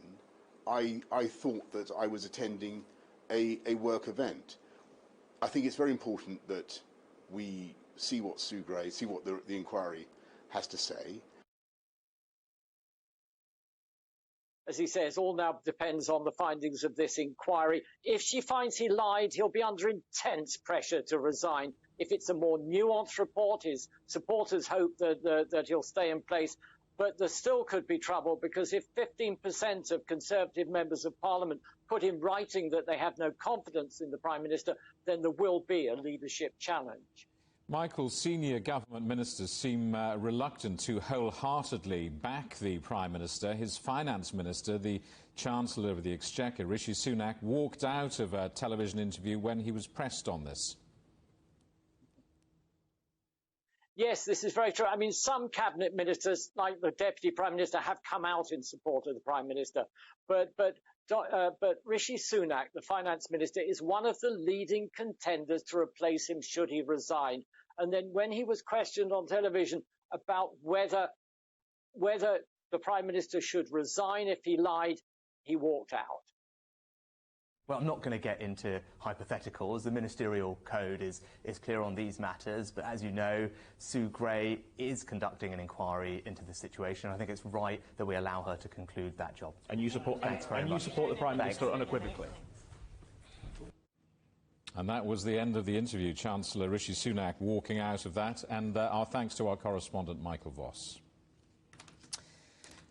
I thought that I was attending a work event. I think it's very important that we see what Sue Gray, see what the inquiry has to say. as he says, all now depends on the findings of this inquiry. If she finds he lied, he'll be under intense pressure to resign. If it's a more nuanced report, his supporters hope that he'll stay in place. But there still could be trouble, because if 15% of Conservative members of Parliament put in writing that they have no confidence in the Prime Minister, then there will be a leadership challenge. Michael, senior government ministers seem reluctant to wholeheartedly back the Prime Minister. His finance minister, the Chancellor of the Exchequer, Rishi Sunak, walked out of a television interview when he was pressed on this. Yes, this is very true. I mean, some cabinet ministers, like the Deputy Prime Minister, have come out in support of the Prime Minister. But Rishi Sunak, the Finance Minister, is one of the leading contenders to replace him should he resign. And then when he was questioned on television about whether the Prime Minister should resign if he lied, he walked out. Well, I'm not going to get into hypotheticals. The ministerial code is clear on these matters, but as you know, Sue Gray is conducting an inquiry into the situation. I think it's right that we allow her to conclude that job. And you support the Prime Minister unequivocally? And that was the end of the interview. Chancellor Rishi Sunak walking out of that. And our thanks to our correspondent, Michael Voss.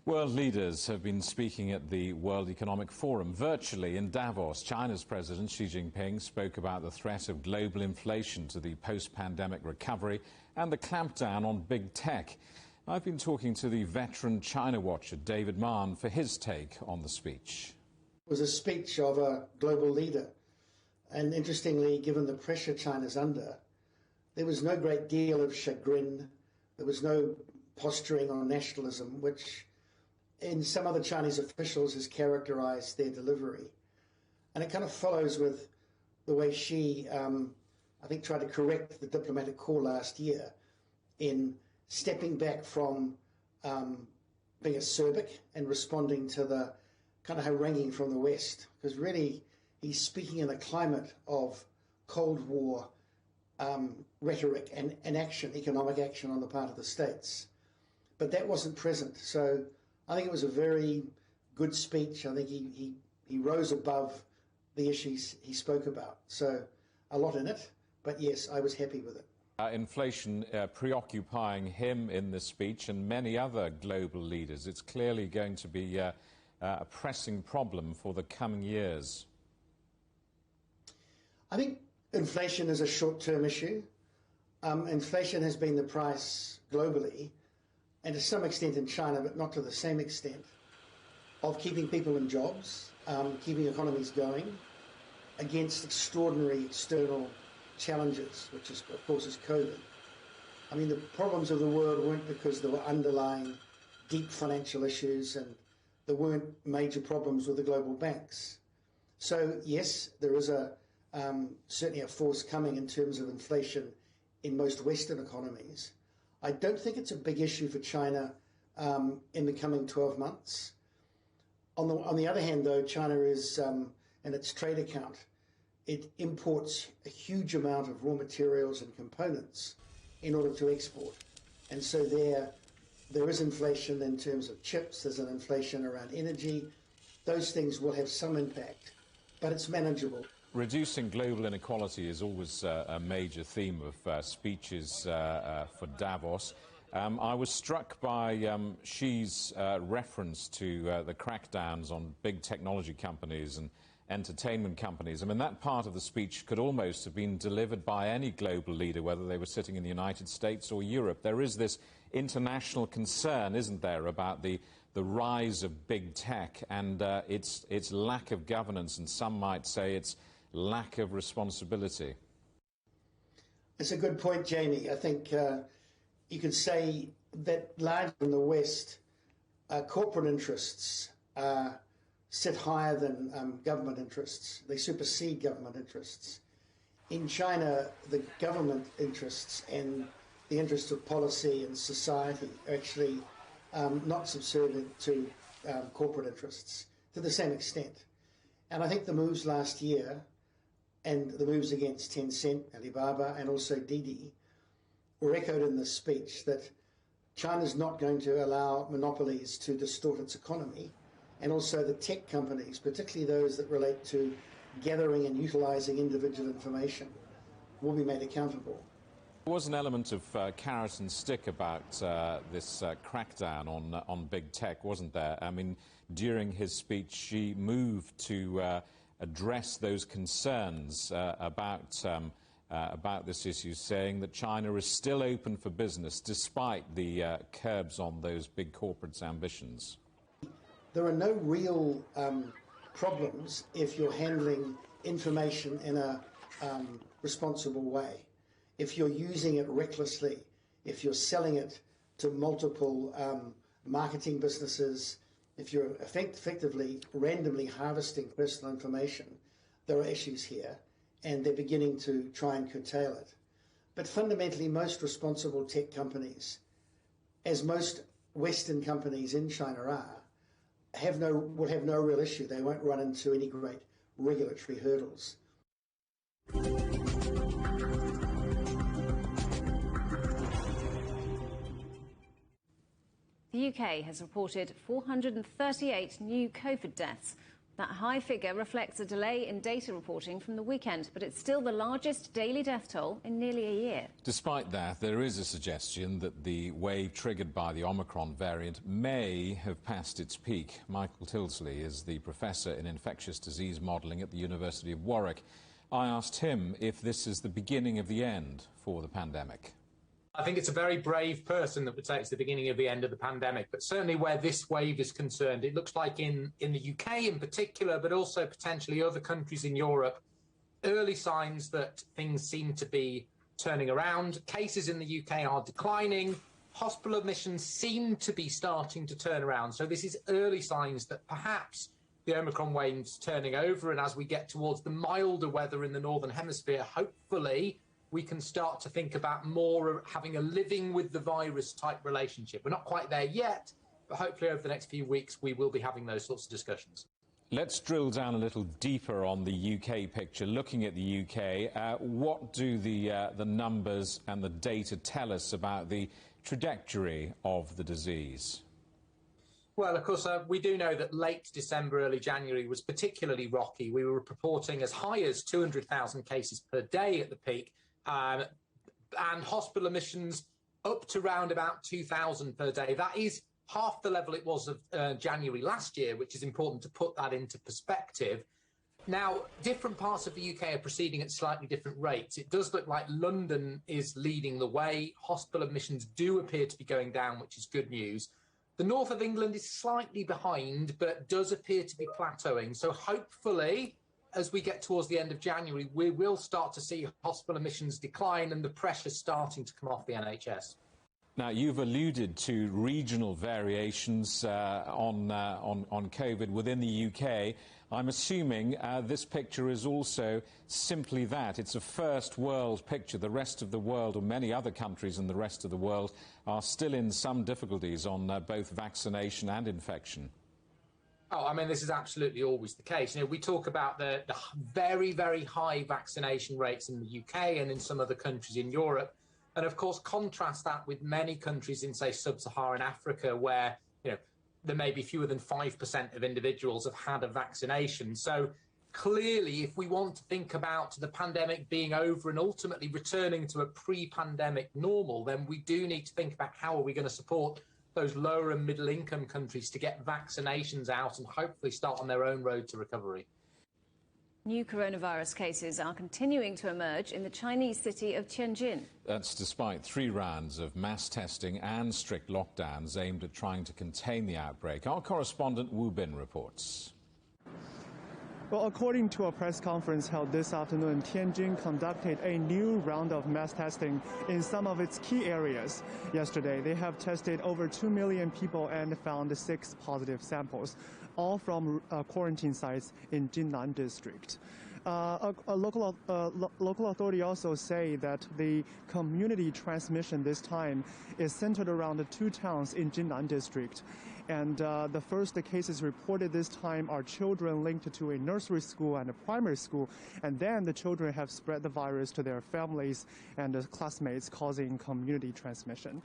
World leaders have been speaking at the World Economic Forum virtually in Davos. China's President Xi Jinping spoke about the threat of global inflation to the post-pandemic recovery and the clampdown on big tech. I've been talking to the veteran China watcher David Mann for his take on the speech. It was a speech of a global leader. And interestingly, given the pressure China's under, there was no great deal of chagrin. There was no posturing on nationalism, which in some other Chinese officials has characterized their delivery. And it kind of follows with the way Xi, I think, tried to correct the diplomatic call last year in stepping back from being acerbic and responding to the kind of haranguing from the West. Because really, he's speaking in a climate of Cold War rhetoric and action, economic action on the part of the states. But that wasn't present. So I think it was a very good speech. I think he rose above the issues he spoke about. So a lot in it, but yes, I was happy with it. Inflation preoccupying him in this speech and many other global leaders. It's clearly going to be a pressing problem for the coming years. I think inflation is a short-term issue. Inflation has been the price globally, and to some extent in China, but not to the same extent, of keeping people in jobs, keeping economies going, against extraordinary external challenges, which is, of course, is COVID. I mean, the problems of the world weren't because there were underlying deep financial issues and there weren't major problems with the global banks. So, yes, there is certainly a force coming in terms of inflation in most Western economies. I don't think it's a big issue for China in the coming 12 months. On the other hand, though, China is, in its trade account, it imports a huge amount of raw materials and components in order to export. And so there is inflation in terms of chips, there's an inflation around energy. Those things will have some impact, but it's manageable. Reducing global inequality is always a major theme of speeches for Davos. I was struck by Xi's reference to the crackdowns on big technology companies and entertainment companies. I mean, that part of the speech could almost have been delivered by any global leader, whether they were sitting in the United States or Europe. There is this international concern, isn't there, about the rise of big tech and its lack of governance, and some might say its lack of responsibility. It's a good point, Jamie. I think you could say that largely in the West, corporate interests sit higher than government interests. They supersede government interests. In China, the government interests and the interests of policy and society are actually not subservient to corporate interests to the same extent. And I think the moves last year and the moves against Tencent, Alibaba, and also Didi were echoed in this speech that China's not going to allow monopolies to distort its economy, and also the tech companies, particularly those that relate to gathering and utilising individual information, will be made accountable. There was an element of carrot and stick about this crackdown on big tech, wasn't there? I mean, during his speech, she moved to address those concerns about this issue, saying that China is still open for business despite the curbs on those big corporates' ambitions. There are no real problems if you're handling information in a responsible way. If you're using it recklessly, if you're selling it to multiple marketing businesses, if you're effectively randomly harvesting personal information, there are issues here, and they're beginning to try and curtail it. But fundamentally, most responsible tech companies, as most Western companies in China are, will have no real issue. They won't run into any great regulatory hurdles. The UK has reported 438 new COVID deaths. That high figure reflects a delay in data reporting from the weekend, but it's still the largest daily death toll in nearly a year. Despite that, there is a suggestion that the wave triggered by the Omicron variant may have passed its peak. Michael Tilsley is the professor in infectious disease modelling at the University of Warwick. I asked him if this is the beginning of the end for the pandemic. I think it's a very brave person that would say it's the beginning of the end of the pandemic, but certainly where this wave is concerned, it looks like in the UK in particular, but also potentially other countries in Europe, early signs that things seem to be turning around. Cases in the UK are declining. Hospital admissions seem to be starting to turn around. So this is early signs that perhaps the Omicron wave's turning over, and as we get towards the milder weather in the Northern Hemisphere, hopefully we can start to think about more having a living with the virus type relationship. We're not quite there yet, but hopefully over the next few weeks we will be having those sorts of discussions. Let's drill down a little deeper on the UK picture. Looking at the UK, what do the numbers and the data tell us about the trajectory of the disease? Well, of course, we do know that late December, early January was particularly rocky. We were reporting as high as 200,000 cases per day at the peak, and hospital admissions up to round about 2,000 per day. That is half the level it was of January last year, which is important to put that into perspective. Now, different parts of the UK are proceeding at slightly different rates. It does look like London is leading the way. Hospital admissions do appear to be going down, which is good news. The north of England is slightly behind, but does appear to be plateauing. So hopefully, as we get towards the end of January, we will start to see hospital admissions decline and the pressure starting to come off the NHS. Now, you've alluded to regional variations on COVID within the UK. I'm assuming this picture is also simply that. It's a first world picture. The rest of the world, or many other countries in the rest of the world, are still in some difficulties on both vaccination and infection. Oh, I mean, this is absolutely always the case. You know, we talk about the very, very high vaccination rates in the UK and in some other countries in Europe. And of course, contrast that with many countries in, say, sub-Saharan Africa, where, you know, there may be fewer than 5% of individuals have had a vaccination. So clearly, if we want to think about the pandemic being over and ultimately returning to a pre-pandemic normal, then we do need to think about how are we going to support those lower and middle income countries to get vaccinations out and hopefully start on their own road to recovery. New coronavirus cases are continuing to emerge in the Chinese city of Tianjin. That's despite 3 rounds of mass testing and strict lockdowns aimed at trying to contain the outbreak. Our correspondent Wu Bin reports. Well, according to a press conference held this afternoon, Tianjin conducted a new round of mass testing in some of its key areas. Yesterday, they have tested over 2 million people and found 6 positive samples, all from quarantine sites in Jinnan district. A local authority also say that the community transmission this time is centered around the 2 towns in Jinnan district. And the first cases reported this time are children linked to a nursery school and a primary school. And then the children have spread the virus to their families and classmates, causing community transmission.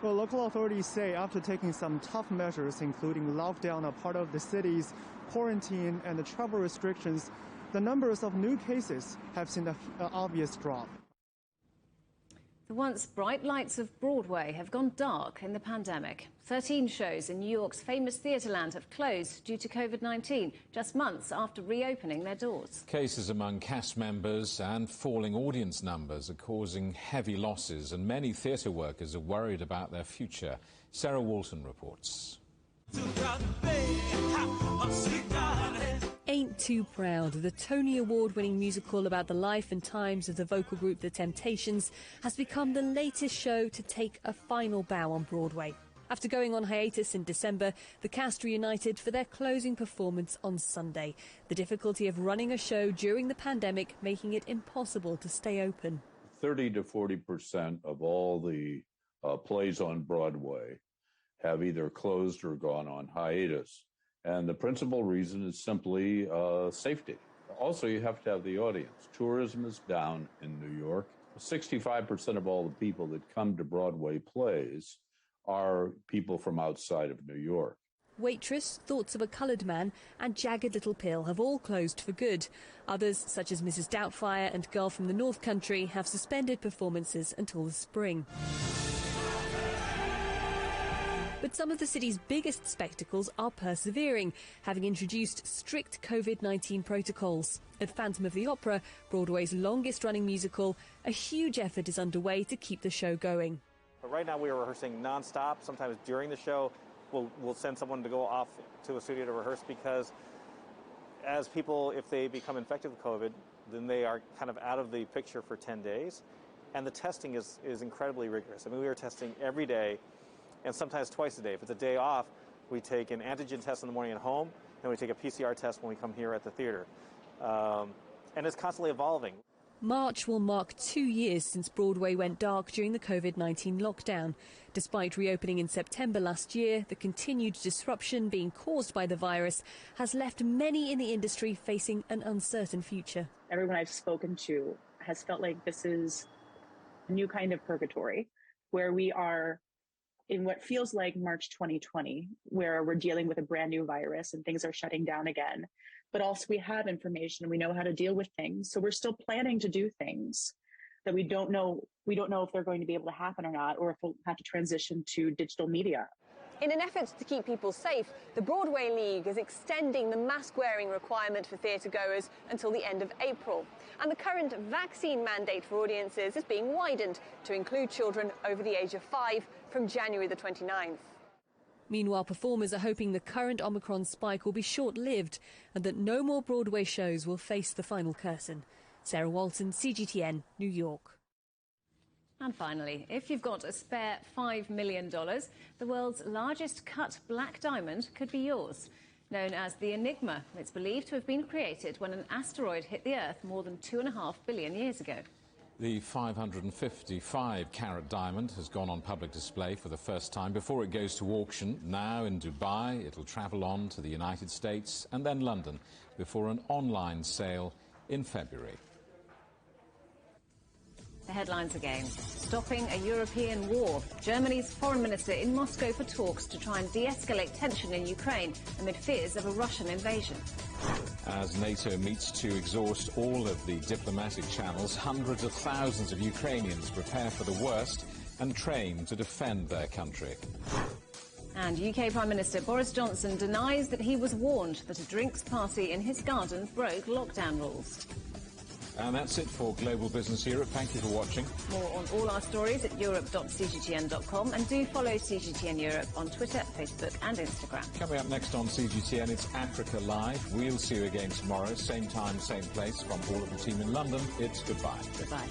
Well, local authorities say after taking some tough measures, including lockdown of part of the cities, quarantine, and the travel restrictions, the numbers of new cases have seen an obvious drop. The once bright lights of Broadway have gone dark in the pandemic. 13 shows in New York's famous Theatreland have closed due to COVID-19, just months after reopening their doors. Cases among cast members and falling audience numbers are causing heavy losses, and many theatre workers are worried about their future. Sarah Walton reports. Ain't Too Proud, the Tony Award-winning musical about the life and times of the vocal group The Temptations, has become the latest show to take a final bow on Broadway. After going on hiatus in December, the cast reunited for their closing performance on Sunday. The difficulty of running a show during the pandemic making it impossible to stay open. 30 to 40% of all the plays on Broadway have either closed or gone on hiatus. And the principal reason is simply safety. Also, you have to have the audience. Tourism is down in New York. 65% of all the people that come to Broadway plays are people from outside of New York. Waitress, Thoughts of a Coloured Man and Jagged Little Pill have all closed for good. Others, such as Mrs. Doubtfire and Girl from the North Country, have suspended performances until the spring. But some of the city's biggest spectacles are persevering, having introduced strict COVID-19 protocols. At Phantom of the Opera, Broadway's longest-running musical, a huge effort is underway to keep the show going. But right now we are rehearsing non-stop. Sometimes during the show, we'll send someone to go off to a studio to rehearse, because as people, if they become infected with COVID, then they are kind of out of the picture for 10 days. And the testing is incredibly rigorous. I mean, we are testing every day, and sometimes twice a day. If it's a day off, we take an antigen test in the morning at home, and we take a PCR test when we come here at the theater. And it's constantly evolving. March will mark 2 years since Broadway went dark during the COVID-19 lockdown. Despite reopening in September last year, the continued disruption being caused by the virus has left many in the industry facing an uncertain future. Everyone I've spoken to has felt like this is a new kind of purgatory, where we are in what feels like March 2020, where we're dealing with a brand new virus and things are shutting down again. But also we have information, we know how to deal with things. So we're still planning to do things that we don't know if they're going to be able to happen or not, or if we'll have to transition to digital media. In an effort to keep people safe, the Broadway League is extending the mask-wearing requirement for theatregoers until the end of April. And the current vaccine mandate for audiences is being widened to include children over the age of 5 from January the 29th. Meanwhile, performers are hoping the current Omicron spike will be short-lived and that no more Broadway shows will face the final curtain. Sarah Walton, CGTN, New York. And finally, if you've got a spare $5 million, the world's largest cut black diamond could be yours. Known as the Enigma, it's believed to have been created when an asteroid hit the Earth more than 2.5 billion years ago. The 555-carat diamond has gone on public display for the first time before it goes to auction. Now in Dubai, it'll travel on to the United States and then London before an online sale in February. The headlines again. Stopping a European war. Germany's foreign minister in Moscow for talks to try and de-escalate tension in Ukraine amid fears of a Russian invasion. As NATO meets to exhaust all of the diplomatic channels, hundreds of thousands of Ukrainians prepare for the worst and train to defend their country. And UK Prime Minister Boris Johnson denies that he was warned that a drinks party in his garden broke lockdown rules. And that's it for Global Business Europe. Thank you for watching. More on all our stories at europe.cgtn.com, and do follow CGTN Europe on Twitter, Facebook and Instagram. Coming up next on CGTN, it's Africa Live. We'll see you again tomorrow, same time, same place. From all of the team in London, it's goodbye. Goodbye.